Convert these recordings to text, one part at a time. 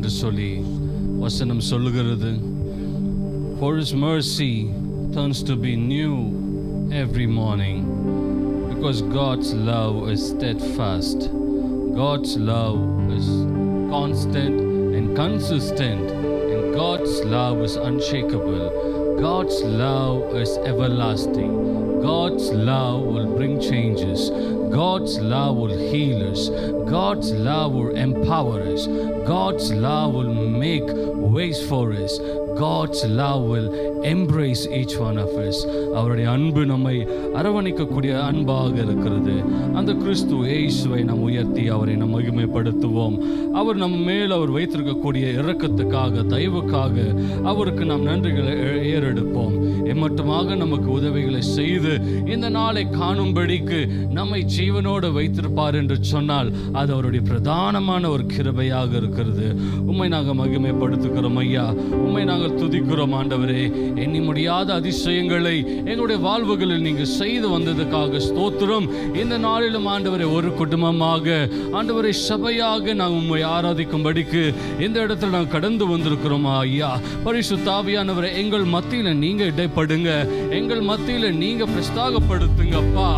என்று சொல்லி வசனம் சொல்லுகிறது. For his mercy turns to be new every morning, because God's love is steadfast. God's love is constant and consistent, and God's love is unshakable. God's love is everlasting. God's love will bring changes. God's love will heal us. God's love will empower us. God's love will make ways for us. God's love will embrace each one of us. அவருடைய அன்பு நம்மை அரவணைக்கக்கூடிய அன்பாக இருக்கிறது. அந்த கிறிஸ்து இயேசுவை நாம் உயர்த்தி அவரை நாம் மகிமைப்படுத்துவோம். அவர் நம் மேல் அவர் வைத்திருக்கக்கூடிய இரக்கத்துக்காக, தயவுக்காக அவருக்கு நாம் நன்றிகளை ஏறெடுப்போம். எம்மட்டுமாக நமக்கு உதவிகளை செய்து இந்த நாளை காணும்படிக்கு நம்மை ஜீவனோடு வைத்திருப்பார் என்று சொன்னால் அது அவருடைய பிரதானமான ஒரு கிருபையாக இருக்கிறது. உம்மை நாங்கள் மகிமைப்படுத்துகிறோம் ஐயா. உம்மை நாங்கள் துதிக்கிறோம் ஆண்டவரே. எண்ணி முடியாத அதிசயங்களை எங்களுடைய வாழ்வுகளில் நீங்கள் செய்து வந்ததுக்காக ஸ்தோத்திரம். இந்த நாளிலும் ஆண்டவரே ஒரு குடும்பமாக ஆண்டவரை சபையாக நாங்கள் உம்மை ஆராதிக்கும்படிக்கு இந்த இடத்துல நாங்கள் கடந்து வந்திருக்கிறோம் ஐயா. பரிசுத்த ஆவியானவரே, எங்கள் மத்தியில் நீங்க இடைப்படுங்க, எங்கள் மத்தியில் நீங்க பிரஸ்தாகப்படுத்துங்க அப்பா.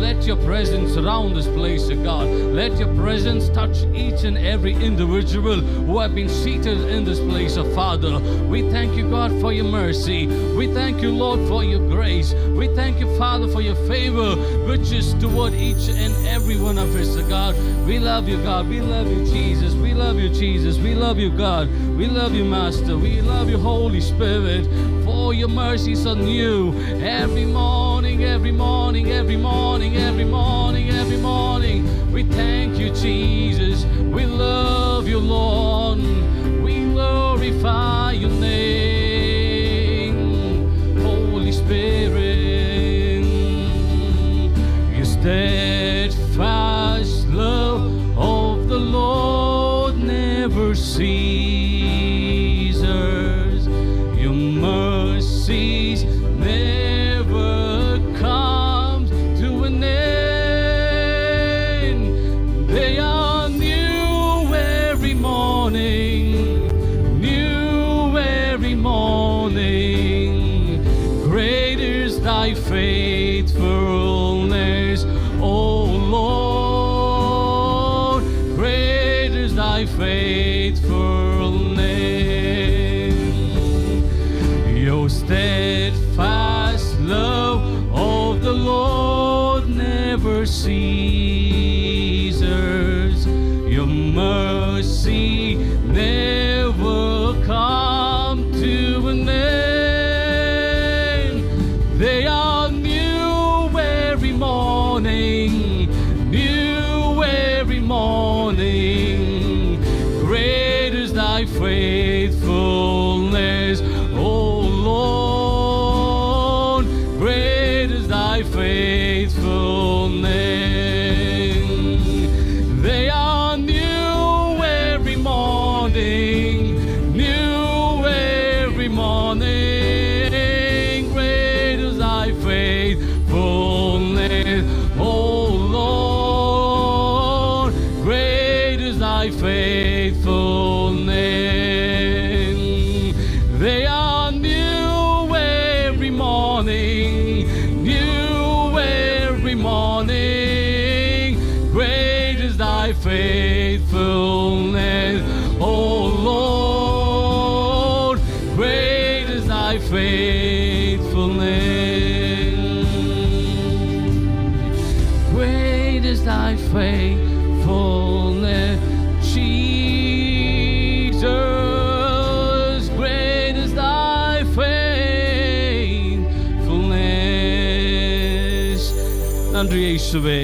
Let your presence surround this place, God. Let your presence touch each and every individual who have been seated in this place, Father. We thank you, God, for your mercy. We thank you, Lord, for your grace. We thank you, Father, for your favor, which is toward each and every one of us, God. We love you, God. We love you, Jesus. We love you, Jesus. We love you, God. We love you, Master. We love you, Holy Spirit. For your mercies are new every morning, every morning, every morning, every morning, every morning. We thank you, Jesus. We love you, Lord. We glorify your name, Holy Spirit. Your steadfast love of the Lord never ceases. Your mercies never come to an end. They are new every morning, new every morning. Great is thy faithfulness, O Lord. Great is thy faithfulness. Your steadfast love of the Lord never ceases. Your mercy never come to an end. They are new every morning, new every morning. Great is thy faithfulness, O Lord. Great is thy faithfulness. They are new every morning, new every morning. Great is thy faithfulness, O Lord. Great is thy faithfulness. They are new every morning, new every morning. Great is thy faithfulness, O Lord. Great is thy faithfulness. Great is thy faithfulness, Jesus. Great is thy faithfulness. நன்றி இயேசுவே.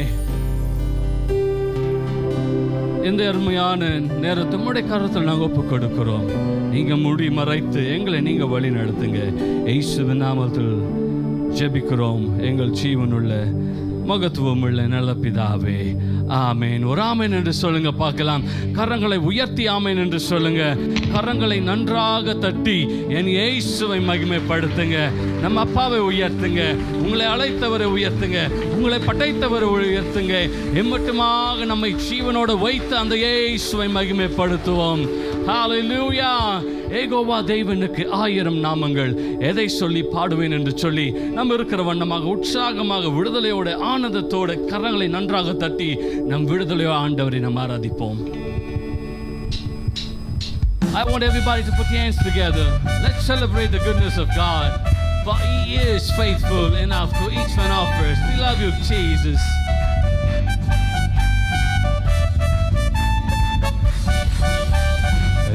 இந்த அருமையான நேரத்தை உம்முடைய கரத்தில் நாங்கள் ஒப்புக் கொடுக்கிறோம். நீங்க மூடி மறைத்து எங்களை நீங்க வழி நடத்துங்க. இயேசுவின் நாமத்தில் ஜெபிக்கிறோம் எங்கள் ஜீவனுள்ள மகத்துவம் உள்ள நல்ல பிதாவே, ஆமேன். ஒரு ஆமேன் என்று சொல்லுங்க பார்க்கலாம். கரங்களை உயர்த்தி ஆமேன் என்று சொல்லுங்க. கரங்களை நன்றாக தட்டி என் இயேசுவை மகிமைப்படுத்துங்க. நம்ம அப்பாவை உயர்த்துங்க, உங்களை அழைத்தவரை உயர்த்துங்க, உங்களை படைத்தவரை உயர்த்துங்க. எம்மட்டுமாக நம்மை ஜீவனோடு வைத்து அந்த இயேசுவை மகிமைப்படுத்துவோம். ஹல்லேலூயா. யெகோவா தேவனுக்கு 1000 நாமங்கள், எதை சொல்லி பாடுவேன் என்று சொல்லி நம்ம இருக்கிற வண்ணமாக உற்சாகமாக விடுதலையோட ஆனந்தத்தோட கரங்களை நன்றாக தட்டி நம் விடுதலையோ ஆண்டவரை நாம் ஆராதிப்போம். I want everybody to put your hands together. Let's celebrate the goodness of God, for He is faithful enough to each one of us. We love you, Jesus.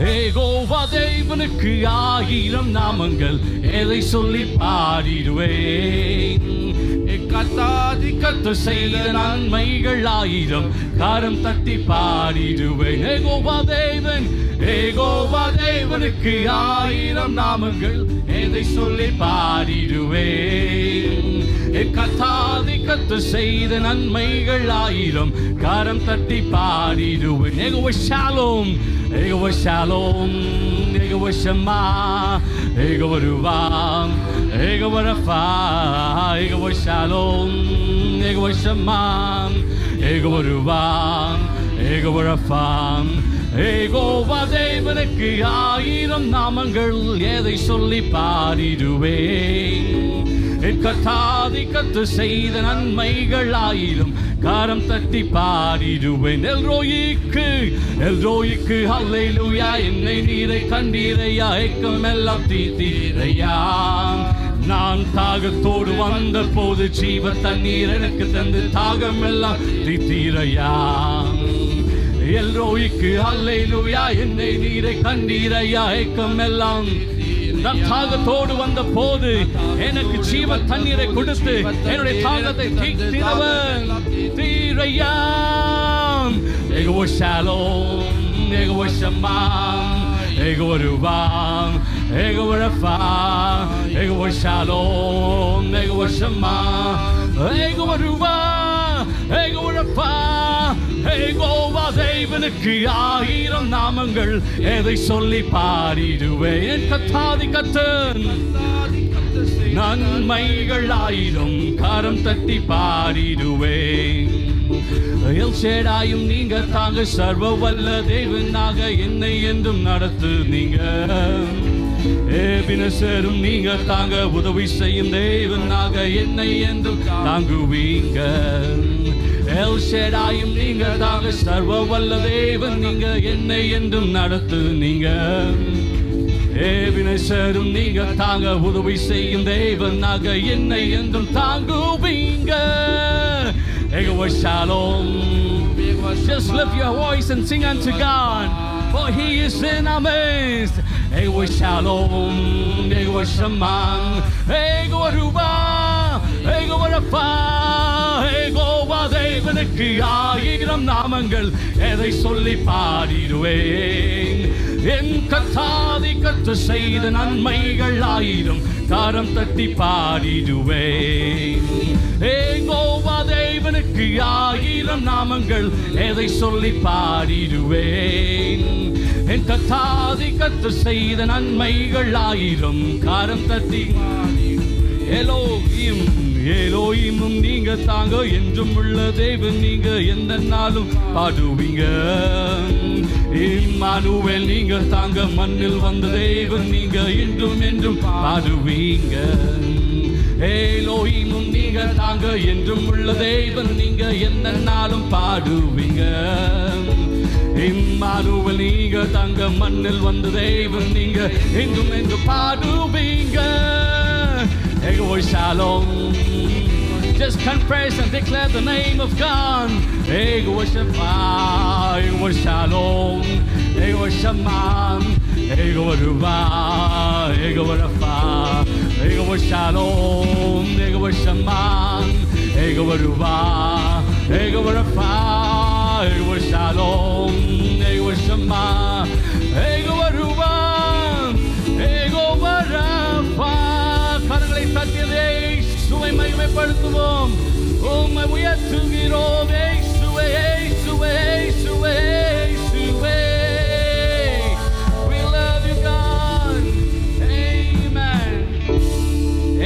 Jehovah தேவனுக்கு 1000 நாமங்கள், எதை சொல்லி பாடிடுவேன். கர்த்தாதி கர்த்தர் செய்த நன்மைகள் 1000, கரம் தட்டி பாடிடுவேன். யெகோவா தேவனுக்கு 1000 நாமங்கள், எதை சொல்லி பாடிடுவேன். கர்த்தாதி கர்த்தர் செய்த நன்மைகள் 1000, கரம் தட்டி பாடிடுவேன். Jehovah Shalom, Jehovah Shalom, Jehovah Shammah, Jehovah ருவாம், Jehovah Rapha, Jehovah Shalom, Jehovah Shammah, Jehovah ருவாம், யெகோவா ரஃபாம். யெகோவா தேவனுக்கு 1000 நாமங்கள், எதை சொல்லி பாடிடுவேன். கர்த்தாதி கர்த்தர் செய்த நன்மைகள் 1000, கரம் தட்டி பாடிடுவேன். எல்ரோயிக்கு ஹல்லேலூயா. என்னை நீரை கண்டீரையா, ஏக்கமெல்லாம் தீர்த்தீரையா. நான் தாகத்தோடு வந்த போது ஜீவ தண்ணீர் எனக்கு தந்து தாகமெல்லாம் தீர்த்தீரையா. எல்ரோயிக்கு ஹல்லேலூயா. என்னை நீரை கண்டீரையா, ஏக்கமெல்லாம். நான் தாகத்தோடு வந்த போது எனக்கு ஜீவ தண்ணீரை கொடுத்து என்னுடைய தாகத்தை தீர்த்தவர் தீரையா. Jehovah Shalom, Jehovah Shammah, Jehovah ருவாம், Jehovah Rapha, Jehovah Shalom, Jehovah Shammah, Jehovah ருவாம், யெகோவா ரஃபா. யெகோவா தேவனுக்கு 1000 நாமங்கள், எதை சொல்லி பாடிடுவேன். கர்த்தாதி கர்த்தர் நன்மைகள் 1000, கரம் தட்டி பாடிடுவேன். எல்ஷேடாயும் நீங்க தாங்க, சர்வ வல்ல தேவனாக என்னை என்றும் நடத்து நீங்க. எபினேசரும் நீங்க தாங்க, உதவி செய்யும் தேவனாக என்னை என்றும் தாங்குவீங்க. எல்ஷேடாயும் நீங்க தாங்க, சர்வ வல்ல தேவன் நீங்க என்னை என்றும் நடத்து நீங்க. எபினேசரும் நீங்க தாங்க, உதவி செய்யும் தேவனாக என்னை என்றும் தாங்குவீங்க. Jehovah Shalom. Just lift your voice and sing unto God, for He is in our midst. Jehovah Shalom, Jehovah Shammah, Jehovah ருவா, யெகோவா ரஃபா. யெகோவா தேவனுக்கு 1000 நாமங்கள், எதை சொல்லி பாடிடுவேன். என் கர்த்தாதி கர்த்தர் செய்த நன்மைகள் 1000, கரம் தட்டி பாடிடுவேன். யெகோவா தேவனுக்கு 1000 நாமங்கள், எதை சொல்லி பாடிடுவேன். என் கர்த்தாதி கர்த்தர் செய்த நன்மைகள் 1000, கரம் தட்டி. எலோஹிம், எலோஹிமும் நீங்க தாங்க, என்றும் உள்ள தேவன் நீங்க, எந்த நாளும் பாடுவீங்க. இம்மானுவேல் நீங்க தாங்க, மண்ணில் வந்த தேவன் நீங்க, என்றும் என்றும் பாடுவீங்க. எலோஹிமும் நீங்க தாங்க, என்றும் உள்ள தேவன் நீங்க, எந்த நாளும் பாடுவீங்க. இம்மானுவேல் நீங்க தாங்க, மண்ணில் வந்த தேவன் நீங்க, என்றும் என்றும் பாடுவீங்க. Jehovah Shalom. Just confess and declare the name of God. Jehovah Shammah, Jehovah Shalom, Jehovah Shammah, Jehovah ருவா, Jehovah Rapha. Jehovah Shalom, Jehovah Shammah, Jehovah ருவா, Jehovah Rapha. Jehovah Shalom, Jehovah Shammah, Jehovah ருவா, Jehovah Rafah. கரங்களை தட்டியதே சுவை மகிமைப்படுத்துவோம். உம்மை உயர்த்துகிறோம் இயேசுவே இயேசுவே இயேசுவே இயேசுவே. We love you God. Amen.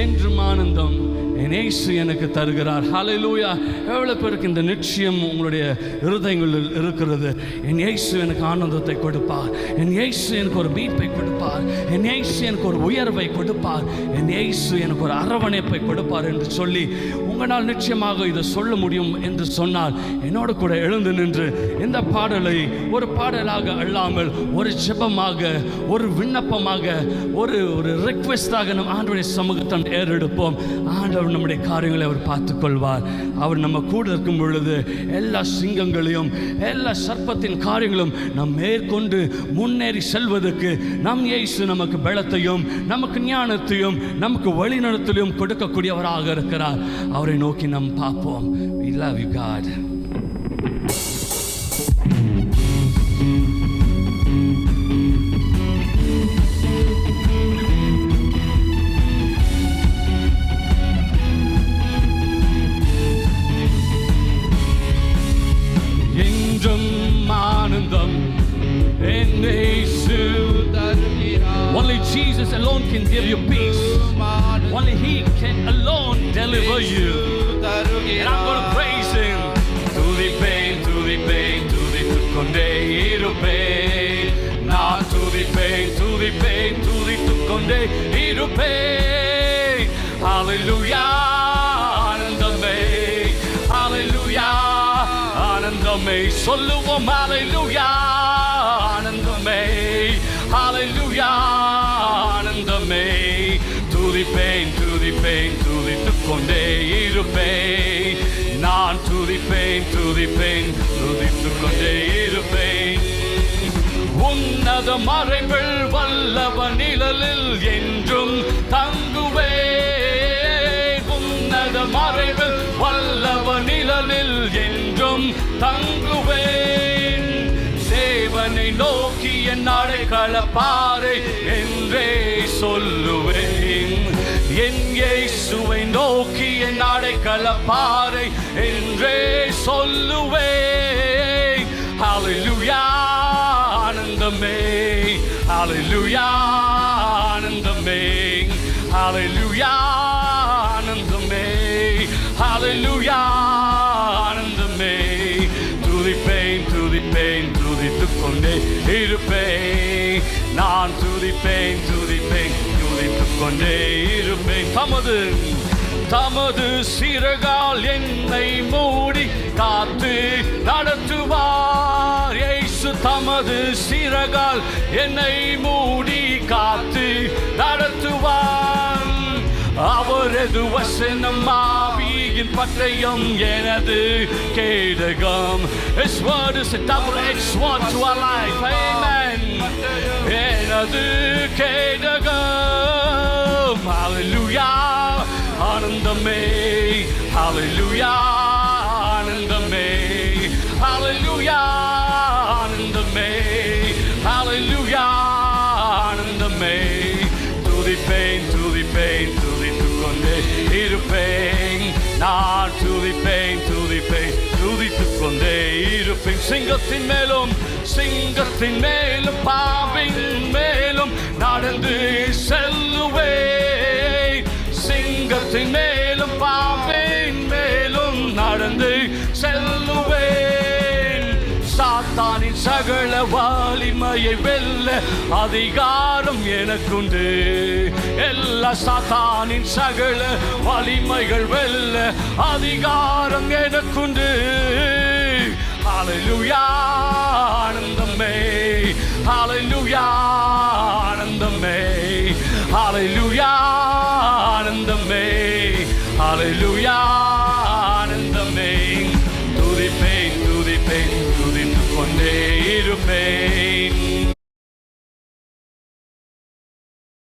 என்றும் ஆனந்தம் என் இயேசு எனக்கு தருகிறார். ஹல்லேலூயா. எவ்வளவு பேருக்கு இந்த நிச்சயம் உங்களுடைய இருதயங்களில் இருக்கிறது? என் இயேசு எனக்கு ஆனந்தத்தை கொடுப்பார், என் இயேசு எனக்கு ஒரு மீட்பை கொடுப்பார், என் இயேசு எனக்கு ஒரு உயர்வை கொடுப்பார், என் இயேசு எனக்கு ஒரு அரவணைப்பை கொடுப்பார் என்று சொல்லி உங்களால் நிச்சயமாக இதை சொல்ல முடியும் என்று சொன்னால் என்னோடு கூட எழுந்து நின்று இந்த பாடலை ஒரு பாடலாக அல்லாமல் ஒரு ஜெபமாக, ஒரு விண்ணப்பமாக, ஒரு ரிக்வெஸ்டாக நம் ஆண்டவருடைய சமூகத்தை ஏறெடுப்போம். ஆண்டவர் நம்முடைய காரியங்களை அவர் பார்த்துக் கொள்வார். அவர் நம்ம கூட இருக்கும் பொழுது எல்லா சிங்கங்களையும் எல்லா சர்ப்பத்தின் காரியங்களும் நாம் மேற்கொண்டு முன்னேறி செல்வதற்கு நம் இயேசு நமக்கு பலத்தையும் நமக்கு ஞானத்தையும் நமக்கு வழிநடத்தலையும் கொடுக்கக்கூடியவராக இருக்கிறார். அவரை நோக்கி நாம் பார்ப்போம். We love you God. Only Jesus alone can give you peace. Only He can alone deliver you. And I'm going to praise Him. துதிப்பேன் துதிப்பேன் துதித்துக் கொண்டே இருப்பேன். நான் துதிப்பேன் துதிப்பேன் துதித்துக் கொண்டே இருப்பேன். Hallelujah, ஆனந்தமே. Hallelujah, ஆனந்தமே. சொல்லுவோம் Hallelujah, ஆனந்தமே. Hallelujah, ஆனந்தமே. துதிப்பேன் துதிப்பேன் துதித்துக் கொண்டே இருப்பேன். நான் துதிப்பேன் துதிப்பேன் துதித்துக் கொண்டே இருப்பேன். உன்னத மறைவில் வல்லவ நிழலில் என்றும் தங்குவேன். உன்னத மறைவில் வல்லவ நிழலில் என்றும் தங்குவேன். தேவனை நோக்கி என் அடைக்கலப்பாறை என்றே சொல்லுவேன். என் இயேசுவை நோக்கி என் அடைக்கலப்பாறை என்றே சொல்லுவேன். Hallelujah, ஆனந்தமே. Hallelujah, ஆனந்தமே. Hallelujah, ஆனந்தமே. Hallelujah, ஆனந்தமே. துதிப்பேன் துதிப்பேன் துதித்துக் கொண்டே இருப்பேன். நான் துதிப்பேன் துதிப்பேன் துதித்துக் கொண்டே இருப்பேன். தமது சிறகால் என்னை மூடி காத்து நடத்துவார். இயேசு தமது சிறகால் என்னை மூடி காத்து நடத்துவார். அவரது வசனம் ஆவியின் பட்டயம் எனது கேடகம். His word is a double-edged sword to our life. Amen. எனது கேடகம். Hallelujah, ஆனந்தமே. Hallelujah, ஆனந்தமே. Hallelujah, ஆனந்தமே. Hallelujah, ஆனந்தமே. துதிப்பேன் துதிப்பேன் துதித்துக் கொண்டே இருப்பேன். நான் துதிப்பேன் துதிப்பேன் துதித்துக் கொண்டே இருப்பேன். சிங்கத்தின் மேலும் பாம்பின் மேலும் நடந்து செல்லுவேன். சிங்கத்தின் மேலும் பாம்பின் மேலும் நடந்து செல்லுவேன். சாத்தானின் சகல வலிமையை வெல்ல அதிகாரம் எனக்குண்டு. எல்லா சாத்தானின் சகல வலிமைகள் வெல்ல அதிகாரம் எனக்குண்டு. Hallelujah, ஆனந்தமே. Hallelujah, ஆனந்தமே. Hallelujah, ஆனந்தமே. Hallelujah, ஆனந்தமே. துதிப்பேன் துதிப்பேன் துதித்துக் கொண்டே இருப்பேன்.